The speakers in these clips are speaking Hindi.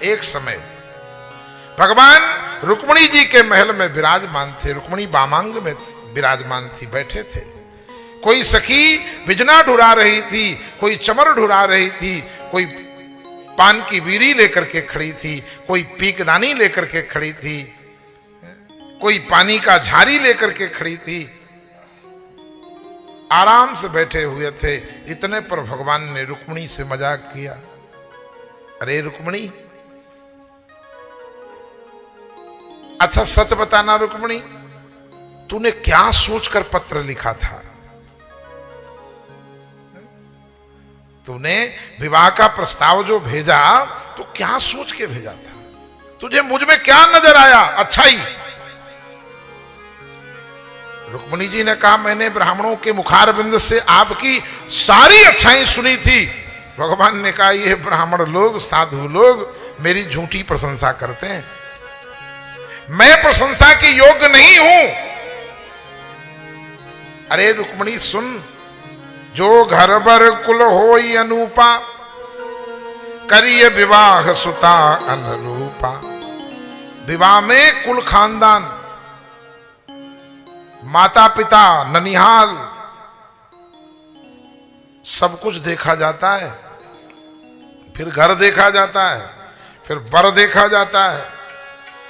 एक समय भगवान रुक्मिणी जी के महल में विराजमान थे। रुक्मिणी वामांग में विराजमान थी, बैठे थे। कोई सखी बिजना ढुरा रही थी, कोई चमर ढुरा रही थी, कोई पान की बीड़ी लेकर के खड़ी थी, कोई पीकदानी लेकर के खड़ी थी, कोई पानी का झारी लेकर के खड़ी थी। आराम से बैठे हुए थे। इतने पर भगवान ने रुक्मिणी से मजाक किया, अरे रुक्मिणी, अच्छा सच बताना रुक्मिणी, तूने क्या सोचकर पत्र लिखा था? तूने विवाह का प्रस्ताव जो भेजा तो क्या सोच के भेजा था? तुझे मुझ में क्या नजर आया? अच्छाई? रुक्मिणी जी ने कहा, मैंने ब्राह्मणों के मुखारबिंद से आपकी सारी अच्छाई सुनी थी। भगवान ने कहा, ये ब्राह्मण लोग, साधु लोग मेरी झूठी प्रशंसा करते हैं, मैं प्रशंसा के योग्य नहीं हूं। अरे रुक्मिणी सुन, जो घर बर कुल होई अनूपा, करिए विवाह सुता अनुरूपा। विवाह में कुल खानदान, माता पिता, ननिहाल, सब कुछ देखा जाता है। फिर घर देखा जाता है, फिर बर देखा जाता है।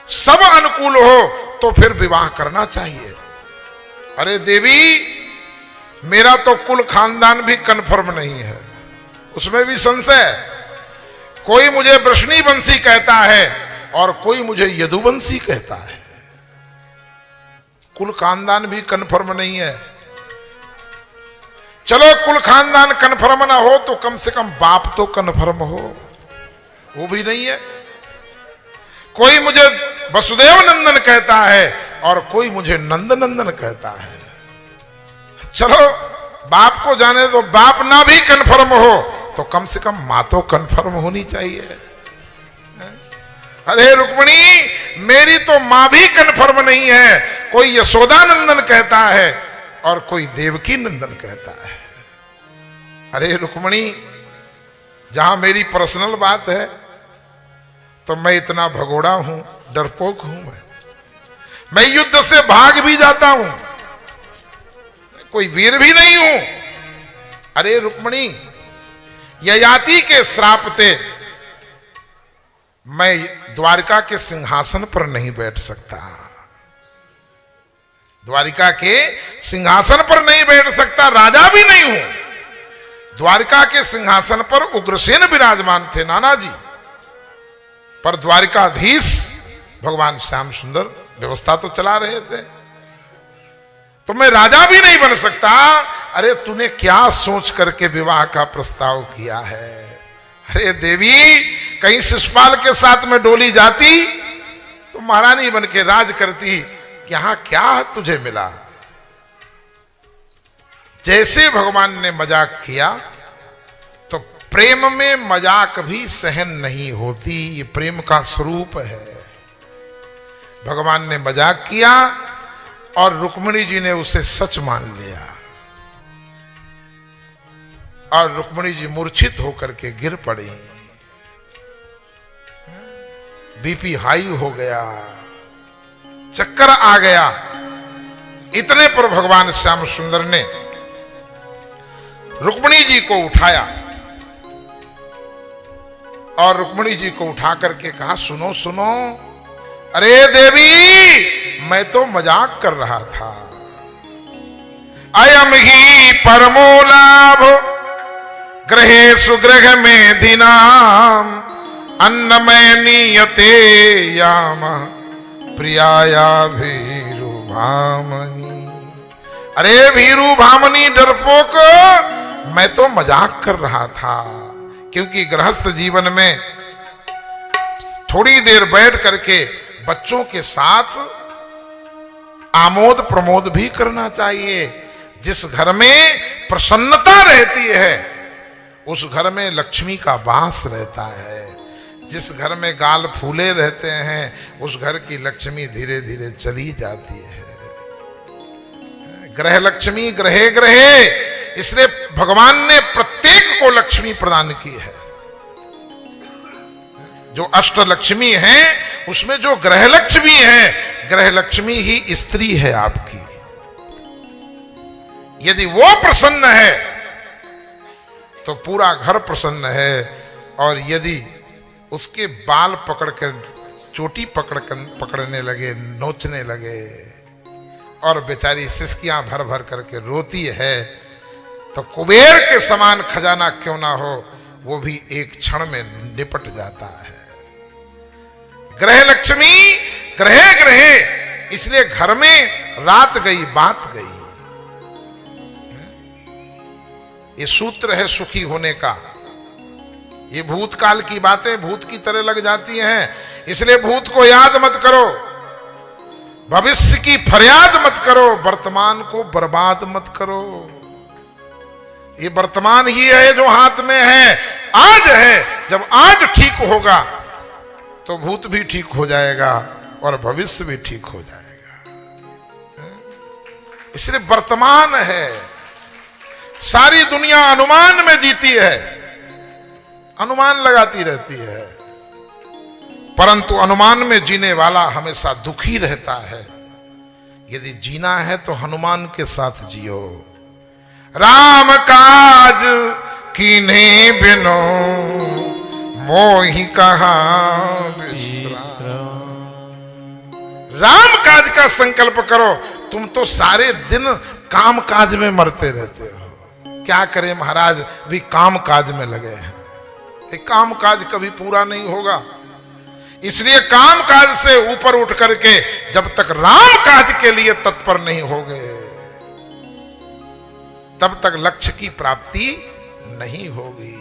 सब अनुकूल हो तो फिर विवाह करना चाहिए। अरे देवी, मेरा तो कुल खानदान भी कन्फर्म नहीं है, उसमें भी संशय। कोई मुझे वृष्णी वंशी कहता है और कोई मुझे यदुवंशी कहता है। कुल खानदान भी कन्फर्म नहीं है। चलो कुल खानदान कन्फर्म ना हो तो कम से कम बाप तो कन्फर्म हो, वो भी नहीं है। कोई मुझे वसुदेव नंदन कहता है और कोई मुझे नंद नंदन कहता है। चलो बाप को जाने दो, बाप ना भी कन्फर्म हो तो कम से कम मां तो कन्फर्म होनी चाहिए। अरे रुक्मिणी, मेरी तो मां भी कन्फर्म नहीं है। कोई यशोदा नंदन कहता है और कोई देवकी नंदन कहता है। अरे रुक्मिणी, जहां मेरी पर्सनल बात है तो मैं इतना भगोड़ा हूं, डरपोक हूं। मैं युद्ध से भाग भी जाता हूं, कोई वीर भी नहीं हूं। अरे रुक्मिणी, ययाति के श्राप से मैं द्वारिका के सिंहासन पर नहीं बैठ सकता। द्वारिका के सिंहासन पर नहीं बैठ सकता, राजा भी नहीं हूं। द्वारिका के सिंहासन पर उग्रसेन विराजमान थे नाना जी, पर द्वारिकाधीश भगवान श्याम सुंदर व्यवस्था तो चला रहे थे, तो मैं राजा भी नहीं बन सकता। अरे तूने क्या सोच करके विवाह का प्रस्ताव किया है? अरे देवी, कहीं शिशुपाल के साथ में डोली जाती तो महारानी बन के राज करती। यहां क्या तुझे मिला? जैसे भगवान ने मजाक किया तो प्रेम में मजाक भी सहन नहीं होती, ये प्रेम का स्वरूप है। भगवान ने मजाक किया और रुक्मिणी जी ने उसे सच मान लिया और रुक्मिणी जी मूर्छित होकर के गिर पड़ी। बीपी हाई हो गया, चक्कर आ गया। इतने पर भगवान श्याम सुंदर ने रुक्मिणी जी को उठाया और रुक्मिणी जी को उठा करके कहा, सुनो सुनो, अरे देवी, मैं तो मजाक कर रहा था। अयम ही परमो लाभ ग्रहे सुग्रह में दिनाम अन्नमय नियते याम प्रियाया भीरु भामनी। अरे भीरु भामनी डरपोक, मैं तो मजाक कर रहा था, क्योंकि गृहस्थ जीवन में थोड़ी देर बैठ करके बच्चों के साथ आमोद प्रमोद भी करना चाहिए। जिस घर में प्रसन्नता रहती है उस घर में लक्ष्मी का वास रहता है। जिस घर में गाल फूले रहते हैं उस घर की लक्ष्मी धीरे धीरे चली जाती है। ग्रह लक्ष्मी ग्रहे ग्रहे, इसलिए भगवान ने प्रत्येक को लक्ष्मी प्रदान की है। जो अष्टलक्ष्मी है उसमें जो ग्रह लक्ष्मी है, ग्रह लक्ष्मी ही स्त्री है आपकी। यदि वो प्रसन्न है तो पूरा घर प्रसन्न है, और यदि उसके बाल पकड़कर चोटी पकड़ने लगे, नोचने लगे और बेचारी सिसकियां भर भर करके रोती है, तो कुबेर के समान खजाना क्यों ना हो, वो भी एक क्षण में निपट जाता है। ग्रह लक्ष्मी ग्रहे ग्रहे, इसलिए घर में रात गई बात गई। ये सूत्र है सुखी होने का। ये भूतकाल की बातें भूत की तरह लग जाती हैं, इसलिए भूत को याद मत करो, भविष्य की फरियाद मत करो, वर्तमान को बर्बाद मत करो। ये वर्तमान ही है जो हाथ में है, आज है। जब आज ठीक होगा तो भूत भी ठीक हो जाएगा और भविष्य भी ठीक हो जाएगा। इसलिए वर्तमान है। सारी दुनिया अनुमान में जीती है, अनुमान लगाती रहती है, परंतु अनुमान में जीने वाला हमेशा दुखी रहता है। यदि जीना है तो हनुमान के साथ जियो। राम काज कीन्हे बिनो मोहि कहाँ विश्राम। राम काज का संकल्प करो। तुम तो सारे दिन काम काज में मरते रहते हो। क्या करें महाराज, भी काम काज में लगे हैं। काम काज कभी पूरा नहीं होगा, इसलिए काम काज से ऊपर उठ करके जब तक राम काज के लिए तत्पर नहीं हो गए, तब तक लक्ष्य की प्राप्ति नहीं होगी।